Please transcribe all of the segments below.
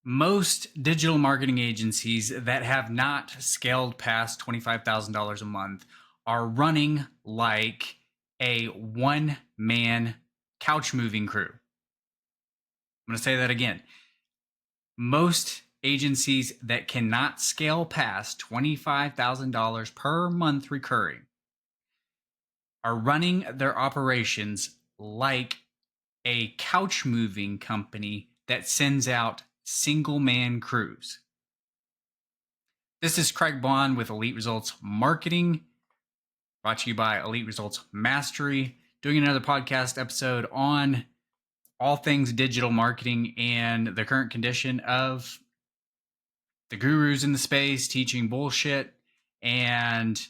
Most digital marketing agencies that have not scaled past $25,000 a month are running like a one-man couch moving crew. I'm going to say that again. Most agencies that cannot scale past $25,000 per month recurring are running their operations like a couch moving company that sends out single man crews. This is Craig Bond with Elite Results Marketing, brought to you by Elite Results Mastery, doing another podcast episode on all things digital marketing and the current condition of the gurus in the space teaching bullshit and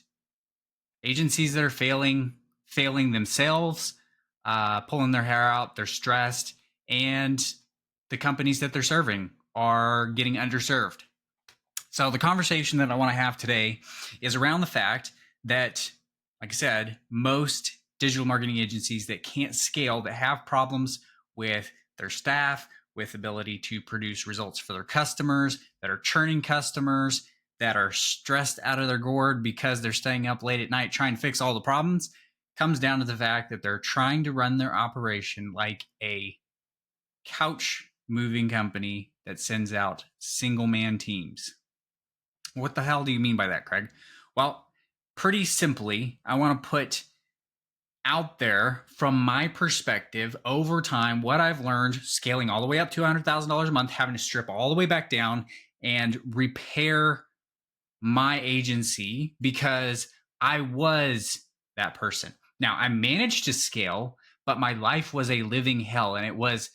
agencies that are failing themselves, pulling their hair out, they're stressed, and the companies that they're serving are getting underserved. So the conversation that I want to have today is around the fact that, like I said, most digital marketing agencies that can't scale, that have problems with their staff, with ability to produce results for their customers, that are churning customers, that are stressed out of their gourd because they're staying up late at night trying to fix all the problems, comes down to the fact that they're trying to run their operation like a couch moving company that sends out single man teams. What the hell do you mean by that, Craig? Well, pretty simply, I want to put out there from my perspective over time what I've learned scaling all the way up to $100,000 a month, having to strip all the way back down and repair my agency because I was that person. Now, I managed to scale, but my life was a living hell, and it was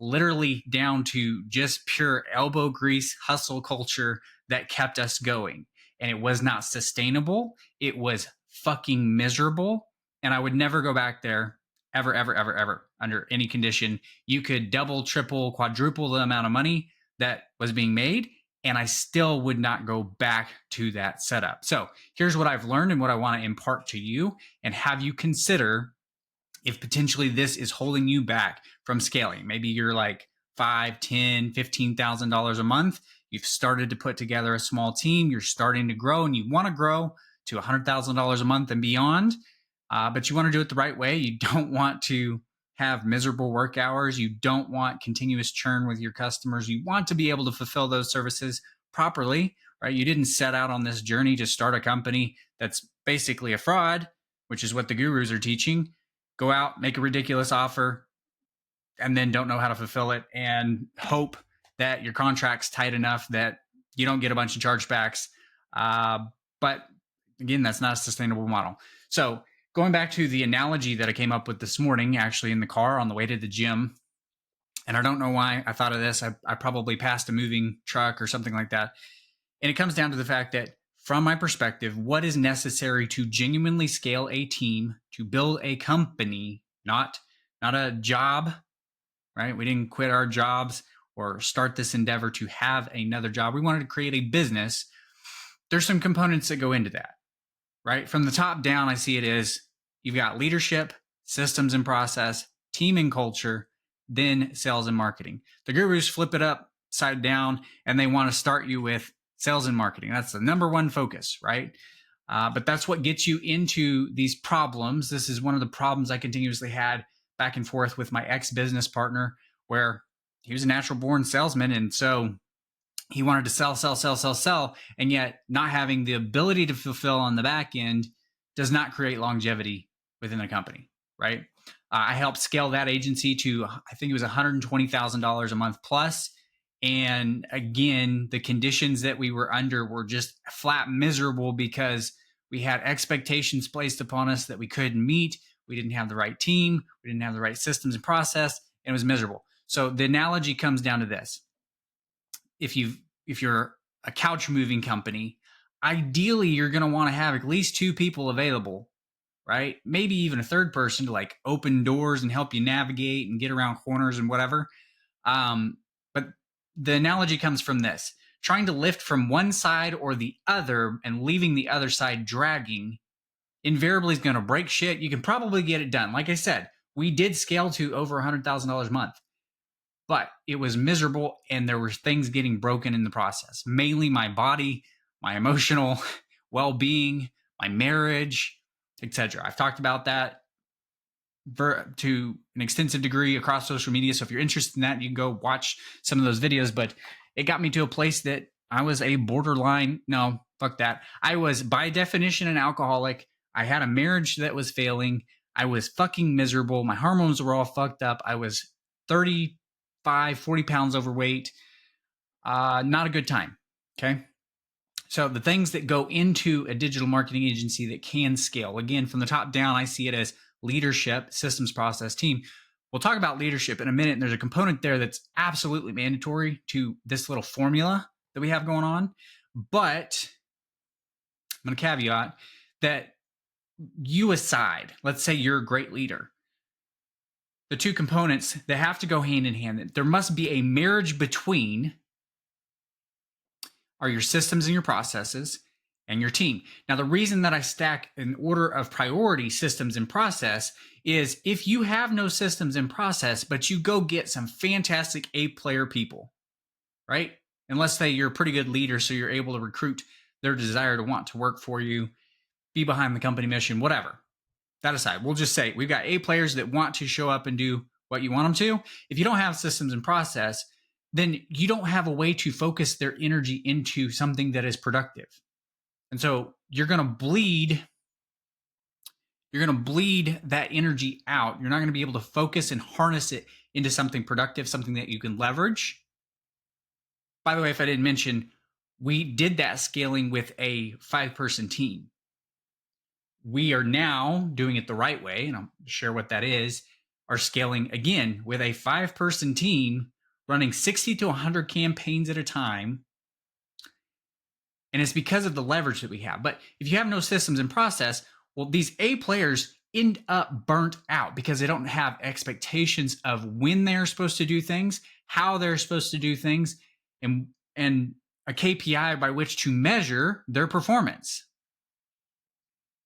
literally down to just pure elbow grease hustle culture that kept us going. And it was not sustainable. It was fucking miserable. And I would never go back there ever, ever, ever, ever under any condition. You could double, triple, quadruple the amount of money that was being made, and I still would not go back to that setup. So here's what I've learned and what I want to impart to you and have you consider if potentially this is holding you back from scaling. Maybe you're like $5,000, $10,000, $15,000 a month. You've started to put together a small team. You're starting to grow and you want to grow to $100,000 a month and beyond. But you want to do it the right way. You don't want to have miserable work hours. You don't want continuous churn with your customers. You want to be able to fulfill those services properly, right? You didn't set out on this journey to start a company that's basically a fraud, which is what the gurus are teaching. Go out, make a ridiculous offer, and then don't know how to fulfill it and hope that your contract's tight enough that you don't get a bunch of chargebacks. But again, that's not a sustainable model. So going back to the analogy that I came up with this morning, actually in the car on the way to the gym, and I don't know why I thought of this. I probably passed a moving truck or something like that. And it comes down to the fact that from my perspective, what is necessary to genuinely scale a team, to build a company, not a job, right? We didn't quit our jobs or start this endeavor to have another job. We wanted to create a business. There's some components that go into that, right? From the top down, I see it as you've got leadership, systems and process, team and culture, then sales and marketing. The gurus flip it upside down and they want to start you with sales and marketing. That's the number one focus, right? But that's what gets you into these problems. This is one of the problems I continuously had back and forth with my ex-business partner, where he was a natural born salesman. And so he wanted to sell, and yet not having the ability to fulfill on the back end does not create longevity within a company, right? I helped scale that agency to, I think it was $120,000 a month plus. And again, the conditions that we were under were just flat miserable because we had expectations placed upon us that we couldn't meet. We didn't have the right team. We didn't have the right systems and process, and it was miserable. So the analogy comes down to this. If you're a couch moving company, ideally you're going to want to have at least two people available, right? Maybe even a third person to like open doors and help you navigate and get around corners and whatever. But the analogy comes from this: trying to lift from one side or the other and leaving the other side dragging invariably is going to break shit. You can probably get it done. Like I said, we did scale to over $100,000 a month, but it was miserable and there were things getting broken in the process, mainly my body, my emotional well-being, my marriage, etc. I've talked about that to an extensive degree across social media. So if you're interested in that, you can go watch some of those videos. But it got me to a place that I was a borderline, no, fuck that. I was by definition an alcoholic. I had a marriage that was failing. I was fucking miserable. My hormones were all fucked up. I was 35, 40 pounds overweight. Not a good time. Okay. So the things that go into a digital marketing agency that can scale, again, from the top down, I see it as leadership, systems, process, team. We'll talk about leadership in a minute. And there's a component there that's absolutely mandatory to this little formula that we have going on. But I'm going to caveat that you aside, let's say you're a great leader. The two components that have to go hand in hand, there must be a marriage between are your systems and your processes and your team. Now, the reason that I stack in order of priority systems and process is if you have no systems and process, but you go get some fantastic A-player people, right? And let's say you're a pretty good leader, so you're able to recruit their desire to want to work for you, be behind the company mission, whatever. That aside, we'll just say we've got A-players that want to show up and do what you want them to. If you don't have systems and process, then you don't have a way to focus their energy into something that is productive. And so you're going to bleed that energy out. You're not going to be able to focus and harness it into something productive, something that you can leverage. By the way, if I didn't mention, we did that scaling with a 5-person team. We are now doing it the right way, and I'll share what that is, are scaling again with a 5-person team running 60 to 100 campaigns at a time. And it's because of the leverage that we have. But if you have no systems and process, well, these A players end up burnt out because they don't have expectations of when they're supposed to do things, how they're supposed to do things, and a KPI by which to measure their performance.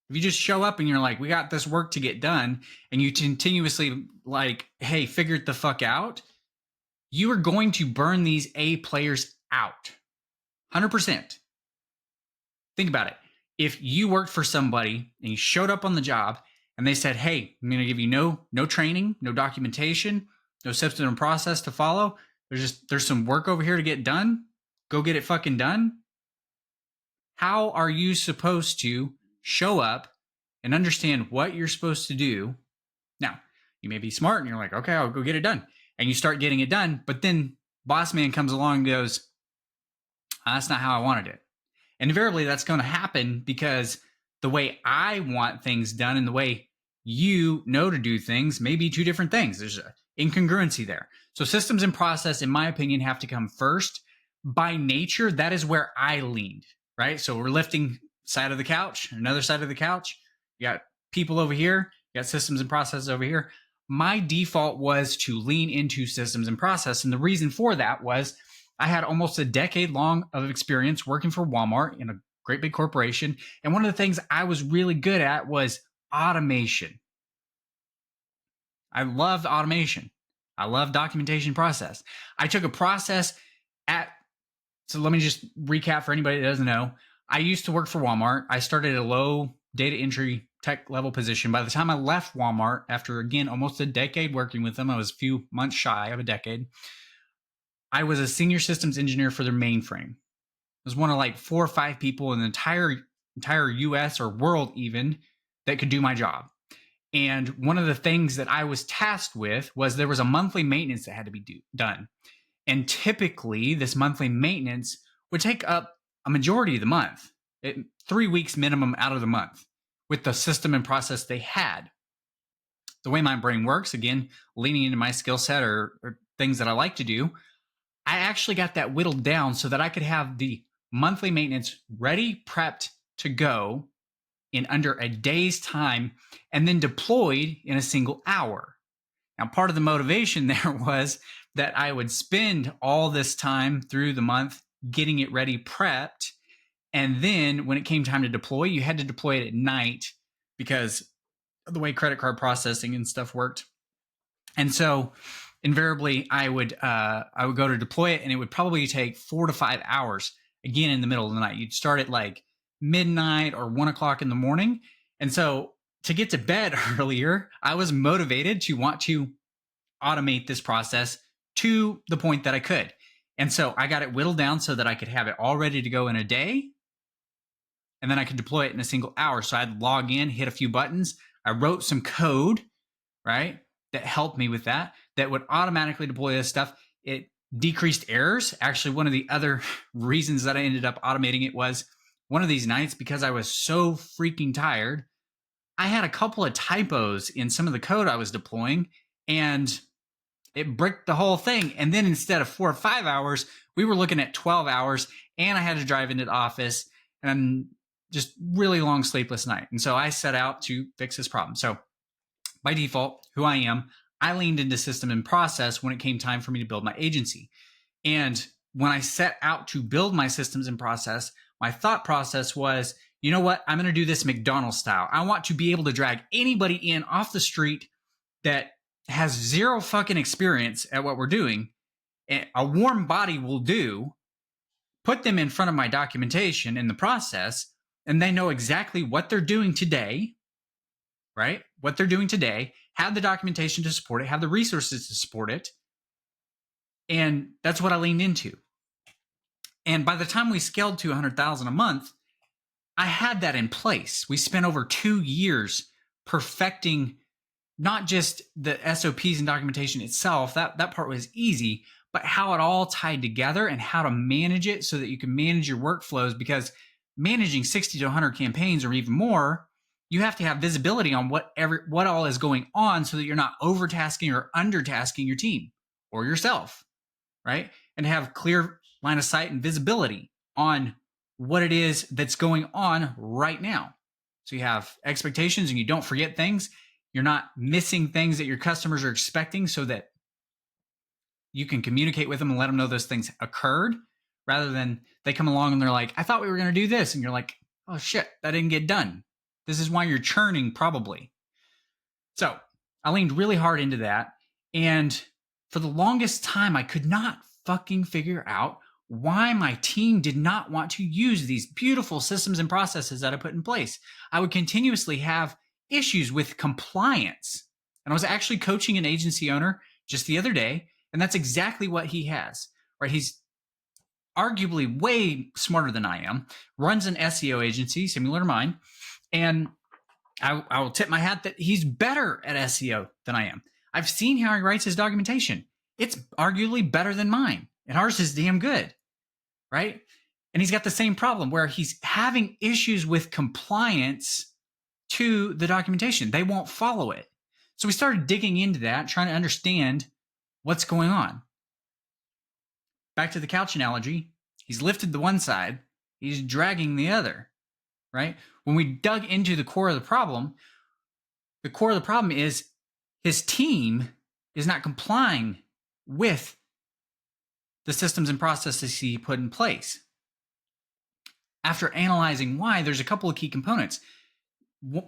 If you just show up and you're like, we got this work to get done, and you continuously like, hey, figure it the fuck out, you are going to burn these A players out. 100%. Think about it. If you worked for somebody and you showed up on the job and they said, hey, I'm going to give you no training, no documentation, no system and process to follow. There's some work over here to get done. Go get it fucking done. How are you supposed to show up and understand what you're supposed to do? Now, you may be smart and you're like, okay, I'll go get it done. And you start getting it done. But then boss man comes along and goes, that's not how I wanted it. And invariably that's going to happen because the way I want things done and the way you know to do things may be two different things. There's an incongruency there. So systems and process, in my opinion, have to come first. By nature, that is where I leaned, right? So we're lifting side of the couch, another side of the couch. You got people over here, you got systems and processes over here. My default was to lean into systems and process. And the reason for that was I had almost a decade long of experience working for Walmart in a great big corporation. And one of the things I was really good at was automation. I loved automation. I love documentation process. I took a process so let me just recap for anybody that doesn't know. I used to work for Walmart. I started at a low data entry tech level position. By the time I left Walmart, after again, almost a decade working with them, I was a few months shy of a decade. I was a senior systems engineer for their mainframe. I was one of like 4 or 5 people in the entire US or world even that could do my job. And one of the things that I was tasked with was there was a monthly maintenance that had to be done. And typically this monthly maintenance would take up a majority of the month, 3 weeks minimum out of the month with the system and process they had. The way my brain works, again, leaning into my skill set or things that I like to do, I actually got that whittled down so that I could have the monthly maintenance ready, prepped to go in under a day's time and then deployed in a single hour. Now, part of the motivation there was that I would spend all this time through the month getting it ready, prepped. And then when it came time to deploy, you had to deploy it at night because of the way credit card processing and stuff worked. And so invariably I would go to deploy it, and it would probably take 4 to 5 hours. Again, in the middle of the night, you'd start at like midnight or 1 o'clock in the morning, and so to get to bed earlier, I was motivated to want to automate this process to the point that I could. And so I got it whittled down so that I could have it all ready to go in a day, and then I could deploy it in a single hour. So I'd log in, hit a few buttons. I wrote some code, right, that helped me with that would automatically deploy this stuff. It decreased errors. Actually, one of the other reasons that I ended up automating it was one of these nights, because I was so freaking tired, I had a couple of typos in some of the code I was deploying, and it bricked the whole thing. And then instead of 4 or 5 hours, we were looking at 12 hours, and I had to drive into the office, and just really long sleepless night. And so I set out to fix this problem. So by default, who I am, I leaned into system and process when it came time for me to build my agency. And when I set out to build my systems and process, my thought process was, you know what? I'm going to do this McDonald's style. I want to be able to drag anybody in off the street that has zero fucking experience at what we're doing. A warm body will do. Put them in front of my documentation in the process, and they know exactly what they're doing today, right? What they're doing today, have the documentation to support it, have the resources to support it. And that's what I leaned into. And by the time we scaled to 100,000 a month, I had that in place. We spent over 2 years perfecting not just the SOPs and documentation itself, that part was easy, but how it all tied together and how to manage it so that you can manage your workflows. Because managing 60 to 100 campaigns or even more, you have to have visibility on what all is going on so that you're not overtasking or undertasking your team or yourself, right? And have clear line of sight and visibility on what it is that's going on right now. So you have expectations and you don't forget things. You're not missing things that your customers are expecting, so that you can communicate with them and let them know those things occurred, rather than they come along and they're like, I thought we were going to do this. And you're like, oh shit, that didn't get done. This is why you're churning probably. So I leaned really hard into that. And for the longest time, I could not fucking figure out why my team did not want to use these beautiful systems and processes that I put in place. I would continuously have issues with compliance. And I was actually coaching an agency owner just the other day, and that's exactly what he has, right? He's arguably way smarter than I am, runs an SEO agency similar to mine, and I will tip my hat that he's better at SEO than I am. I've seen how he writes his documentation. It's arguably better than mine, and ours is damn good, right? And he's got the same problem where he's having issues with compliance to the documentation. They won't follow it. So we started digging into that, trying to understand what's going on. Back to the couch analogy, he's lifted the one side, he's dragging the other, right? When we dug into the core of the problem is his team is not complying with the systems and processes he put in place. After analyzing why, there's a couple of key components.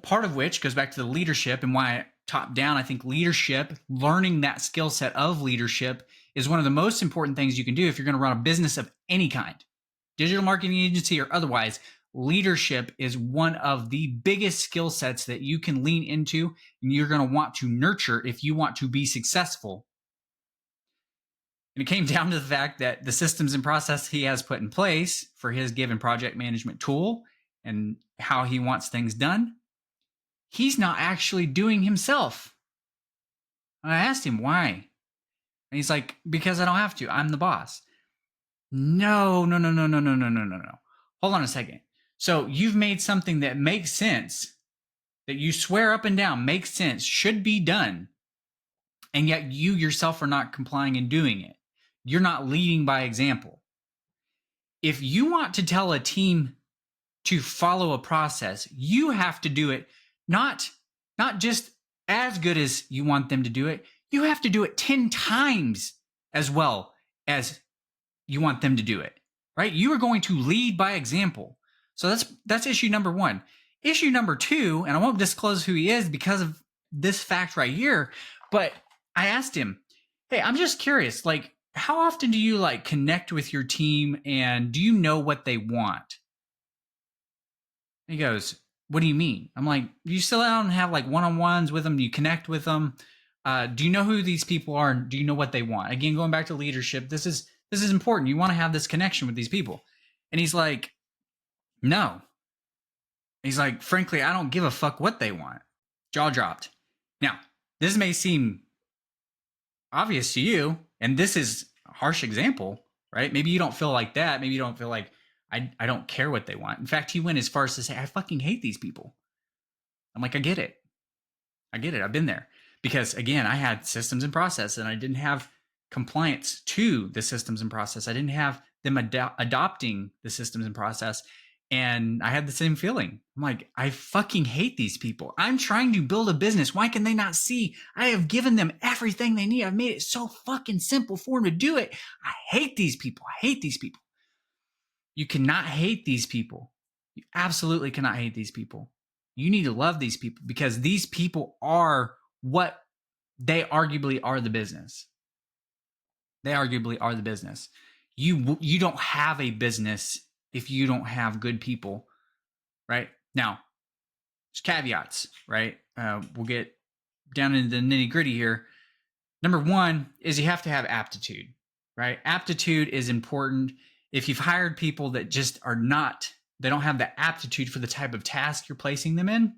Part of which goes back to the leadership, and why top down, I think leadership, learning that skill set of leadership is one of the most important things you can do if you're going to run a business of any kind, digital marketing agency or otherwise. Leadership is one of the biggest skill sets that you can lean into and you're going to want to nurture if you want to be successful. And it came down to the fact that the systems and process he has put in place for his given project management tool and how he wants things done, he's not actually doing himself. And I asked him why. And he's like, because I don't have to. I'm the boss. No. Hold on a second. So you've made something that makes sense, that you swear up and down makes sense, should be done, and yet you yourself are not complying and doing it. You're not leading by example. If you want to tell a team to follow a process, you have to do it not just as good as you want them to do it. You have to do it 10 times as well as you want them to do it, right? You are going to lead by example. So that's issue number one. Issue number two, and I won't disclose who he is because of this fact right here, but I asked him, Hey, I'm just curious, like, how often do you like connect with your team and do you know what they want? And he goes, what do you mean? I'm like, you sit down and have like one-on-ones with them? Do you connect with them? Do you know who these people are? And do you know what they want? Again, going back to leadership, this is important. You want to have this connection with these people. And he's like, no. He's like, frankly, I don't give a fuck what they want. Jaw dropped. Now, this may seem obvious to you, and this is a harsh example, right? Maybe you don't feel like that. Maybe you don't feel like I don't care what they want. In fact, he went as far as to say, I fucking hate these people. I'm like, I get it. I get it. I've been there. Because again, I had systems and process and I didn't have compliance to the systems and process. I didn't have them adopting the systems and process. And I had the same feeling. I'm like, I fucking hate these people. I'm trying to build a business. Why can they not see? I have given them everything they need. I've made it so fucking simple for them to do it. I hate these people. I hate these people. You cannot hate these people. You absolutely cannot hate these people. You need to love these people because these people are what they arguably are the business. They arguably are the business. You don't have a business if you don't have good people, right? Now, there's caveats, right? We'll get down into the nitty gritty here. Number one is you have to have aptitude, right? Aptitude is important. If you've hired people that just are not, they don't have the aptitude for the type of task you're placing them in,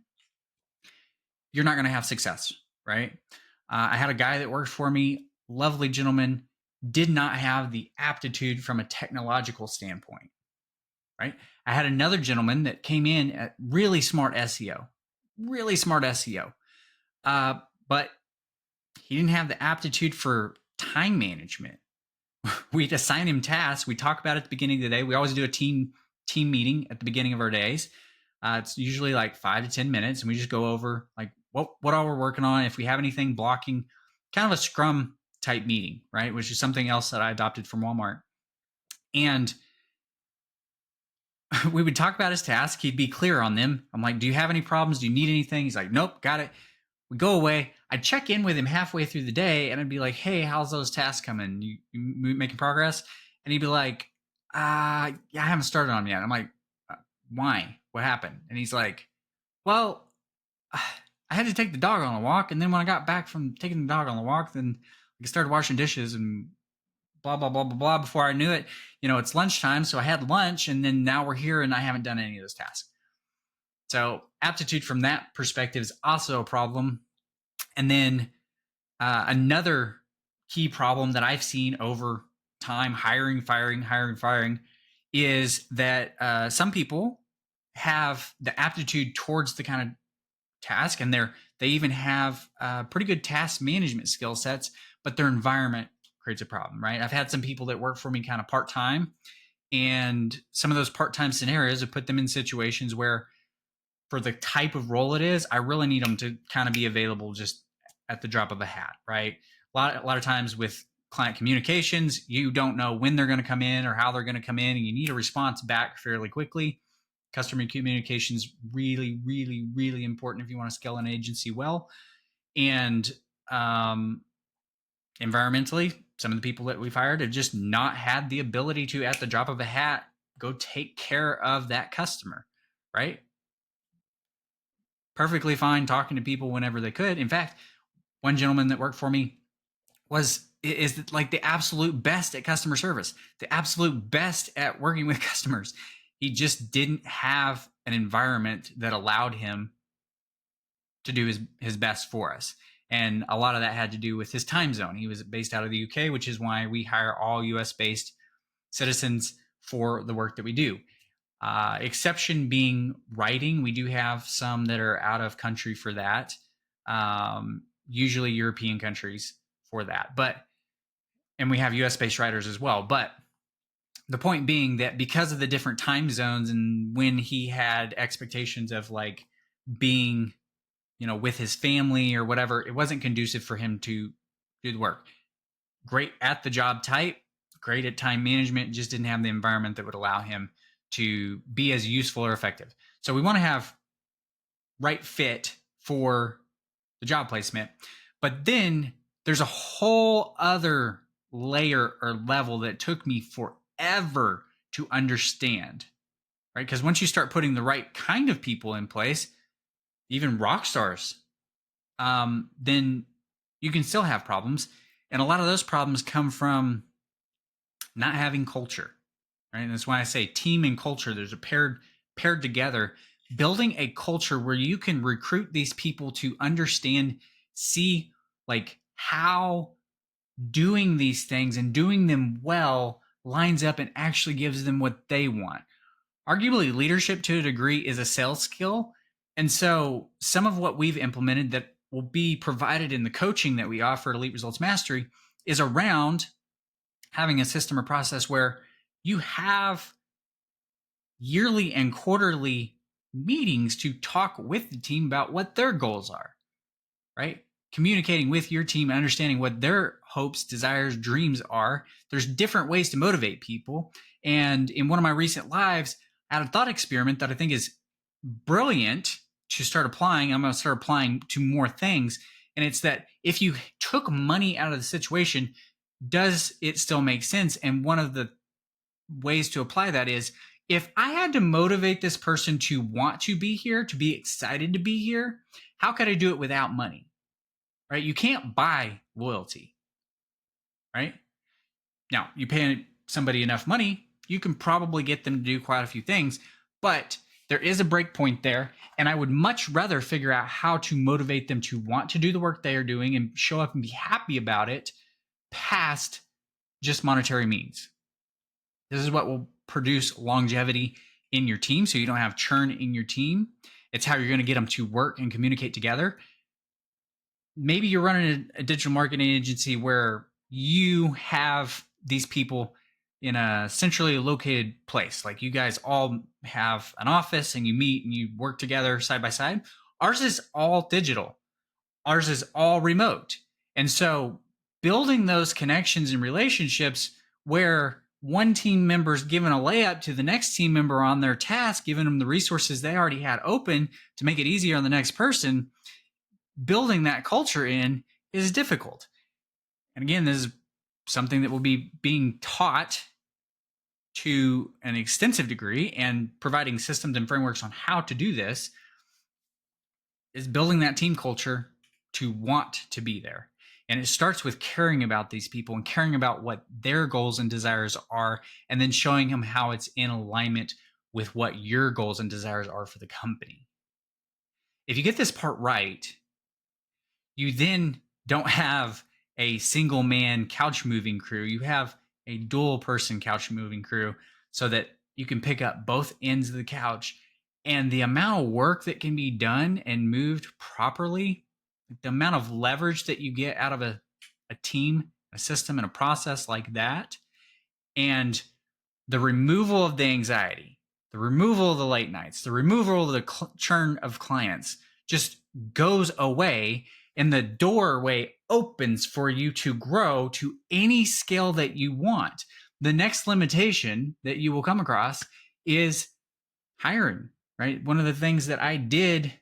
you're not going to have success, right? I had a guy that worked for me, lovely gentleman, did not have the aptitude from a technological standpoint, right? I had another gentleman that came in at really smart SEO, but he didn't have the aptitude for time management. We'd assign him tasks. We talk about it at the beginning of the day. We always do a team meeting at the beginning of our days. It's usually like 5 to 10 minutes, and we just go over like what all we're working on. If we have anything blocking, kind of a Scrum type meeting, right? Which is something else that I adopted from Walmart. And we would talk about his task. He'd be clear on them. I'm like, do you have any problems? Do you need anything? He's like, nope, got it. We go away. I'd check in with him halfway through the day and I'd be like, hey, how's those tasks coming? You making progress? And he'd be like, yeah, I haven't started on them yet. I'm like, why? What happened? And he's like, well, I had to take the dog on a walk. And then when I got back from taking the dog on the walk, then I started washing dishes and blah, blah, blah, blah, blah. Before I knew it, it's lunchtime. So I had lunch and then now we're here and I haven't done any of those tasks. So aptitude from that perspective is also a problem. And then another key problem that I've seen over time, hiring, firing, is that some people have the aptitude towards the kind of task, and they even have pretty good task management skill sets, but their environment creates a problem, right? I've had some people that work for me kind of part-time, and some of those part-time scenarios have put them in situations where for the type of role it is, I really need them to kind of be available just at the drop of a hat, right? A lot of times with client communications, you don't know when they're going to come in or how they're going to come in, and you need a response back fairly quickly. Customer communication is really, really, really important if you want to scale an agency well. And environmentally, some of the people that we've hired have just not had the ability to, at the drop of a hat, go take care of that customer, right? Perfectly fine talking to people whenever they could. In fact, one gentleman that worked for me is like the absolute best at customer service, the absolute best at working with customers. He just didn't have an environment that allowed him to do his best for us. And a lot of that had to do with his time zone. He was based out of the UK, which is why we hire all US based citizens for the work that we do. Exception being writing. We do have some that are out of country for that. Usually European countries for that, and we have US based writers as well. But the point being that because of the different time zones and when he had expectations of like being, with his family or whatever, it wasn't conducive for him to do the work. Great at the job type, great at time management, just didn't have the environment that would allow him to be as useful or effective. So we want to have right fit for the job placement. But then there's a whole other layer or level that took me forever to understand, right? Because once you start putting the right kind of people in place, even rock stars, then you can still have problems. And a lot of those problems come from not having culture, right? And that's why I say team and culture, there's a paired together, building a culture where you can recruit these people to understand, see like how doing these things and doing them well lines up and actually gives them what they want. Arguably, leadership to a degree is a sales skill. And so some of what we've implemented that will be provided in the coaching that we offer at Elite Results Mastery is around having a system or process where you have yearly and quarterly meetings to talk with the team about what their goals are, right? Communicating with your team, understanding what their hopes, desires, dreams are. There's different ways to motivate people. And in one of my recent lives, I had a thought experiment that I think is brilliant to start applying. I'm going to start applying to more things. And it's that if you took money out of the situation, does it still make sense? And one of the ways to apply that is, if I had to motivate this person to want to be here, to be excited to be here, how could I do it without money? Right? You can't buy loyalty, right? Now, you pay somebody enough money, you can probably get them to do quite a few things, but there is a break point there. And I would much rather figure out how to motivate them to want to do the work they are doing and show up and be happy about it past just monetary means. This is what will produce longevity in your team, so you don't have churn in your team. It's how you're going to get them to work and communicate together. Maybe you're running a digital marketing agency where you have these people in a centrally located place. Like you guys all have an office and you meet and you work together side by side. Ours is all digital. Ours is all remote. And so building those connections and relationships where one team member is giving a layup to the next team member on their task, giving them the resources they already had open to make it easier on the next person, building that culture in is difficult. And again, this is something that will be being taught to an extensive degree, and providing systems and frameworks on how to do this is building that team culture to want to be there. And it starts with caring about these people and caring about what their goals and desires are, and then showing them how it's in alignment with what your goals and desires are for the company. If you get this part right, you then don't have a single man couch moving crew. You have a dual person couch moving crew so that you can pick up both ends of the couch. And the amount of work that can be done and moved properly, the amount of leverage that you get out of a team, a system, and a process like that, and the removal of the anxiety, the removal of the late nights, the removal of the churn of clients just goes away, and the doorway opens for you to grow to any scale that you want. The next limitation that you will come across is hiring, right? One of the things that I did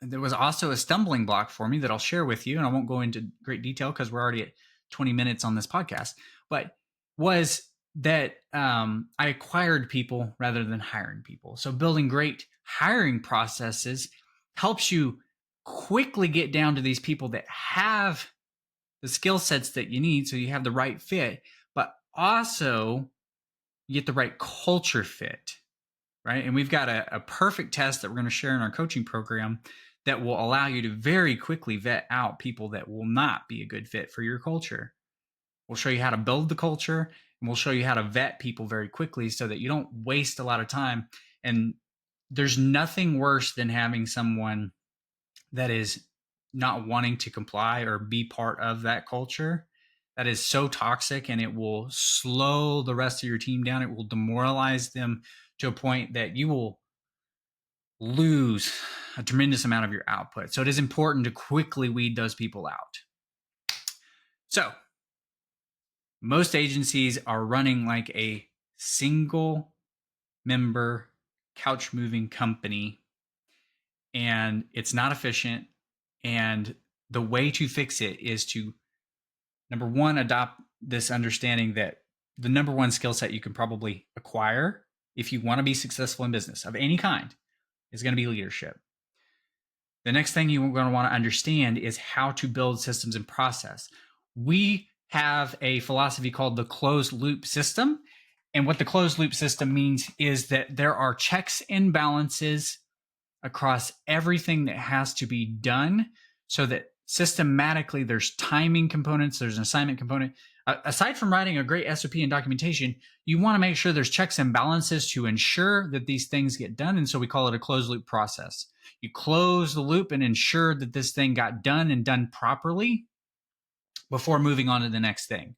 that was also a stumbling block for me that I'll share with you, and I won't go into great detail because we're already at 20 minutes on this podcast, but was that I acquired people rather than hiring people. So building great hiring processes helps you quickly get down to these people that have the skill sets that you need, so you have the right fit, but also you get the right culture fit, right? And we've got a perfect test that we're going to share in our coaching program that will allow you to very quickly vet out people that will not be a good fit for your culture. We'll show you how to build the culture, and we'll show you how to vet people very quickly so that you don't waste a lot of time. And there's nothing worse than having someone that is not wanting to comply or be part of that culture. That is so toxic, and it will slow the rest of your team down. It will demoralize them to a point that you will lose a tremendous amount of your output. So it is important to quickly weed those people out. So most agencies are running like a single member couch moving company, and it's not efficient. And the way to fix it is to, number one, adopt this understanding that the number one skill set you can probably acquire if you want to be successful in business of any kind is going to be leadership. The next thing you're going to want to understand is how to build systems and process. We have a philosophy called the closed loop system. And what the closed loop system means is that there are checks and balances across everything that has to be done, so that systematically there's timing components, there's an assignment component. Aside from writing a great SOP and documentation, you want to make sure there's checks and balances to ensure that these things get done. And so we call it a closed loop process. You close the loop and ensure that this thing got done and done properly before moving on to the next thing,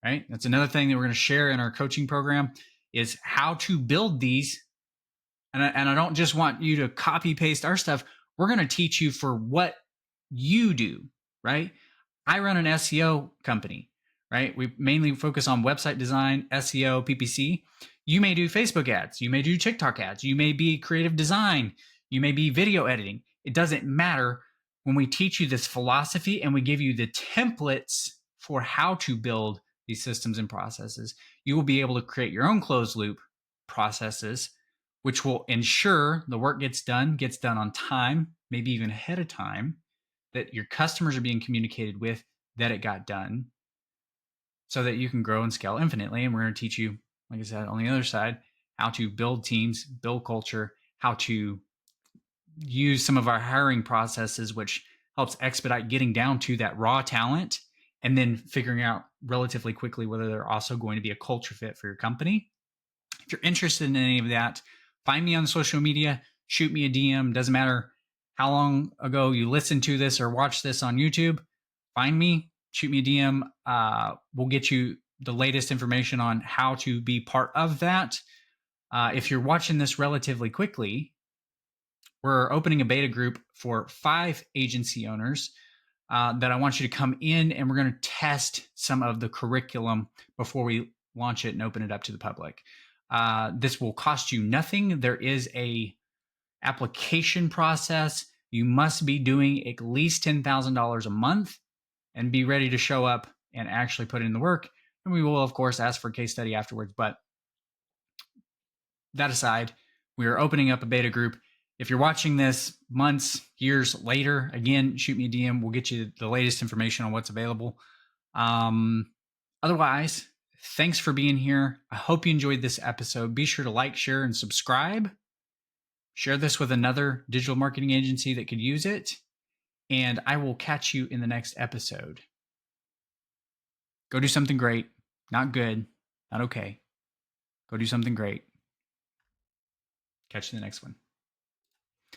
right? That's another thing that we're going to share in our coaching program is how to build these. And I don't just want you to copy paste our stuff. We're going to teach you for what you do, right? I run an SEO company, right? We mainly focus on website design, SEO, PPC. You may do Facebook ads. You may do TikTok ads. You may be creative design. You may be video editing. It doesn't matter. When we teach you this philosophy and we give you the templates for how to build these systems and processes, you will be able to create your own closed loop processes, which will ensure the work gets done on time, maybe even ahead of time, that your customers are being communicated with that it got done, so that you can grow and scale infinitely. And we're going to teach you, like I said, on the other side, how to build teams, build culture, how to use some of our hiring processes, which helps expedite getting down to that raw talent, and then figuring out relatively quickly whether they're also going to be a culture fit for your company. If you're interested in any of that, find me on social media, shoot me a DM. Doesn't matter how long ago you listened to this or watched this on YouTube. Find me, shoot me a DM. We'll get you the latest information on how to be part of that. If you're watching this relatively quickly, we're opening a beta group for 5 agency owners that I want you to come in, and we're going to test some of the curriculum before we launch it and open it up to the public. This will cost you nothing. There is a application process. You must be doing at least $10,000 a month and be ready to show up and actually put in the work. And we will, of course, ask for a case study afterwards. But that aside, we are opening up a beta group. If you're watching this months, years later, again, shoot me a DM. We'll get you the latest information on what's available. Otherwise, thanks for being here. I hope you enjoyed this episode. Be sure to like, share, and subscribe. Share this with another digital marketing agency that could use it. And I will catch you in the next episode. Go do something great. Not good. Not okay. Go do something great. Catch you in the next one.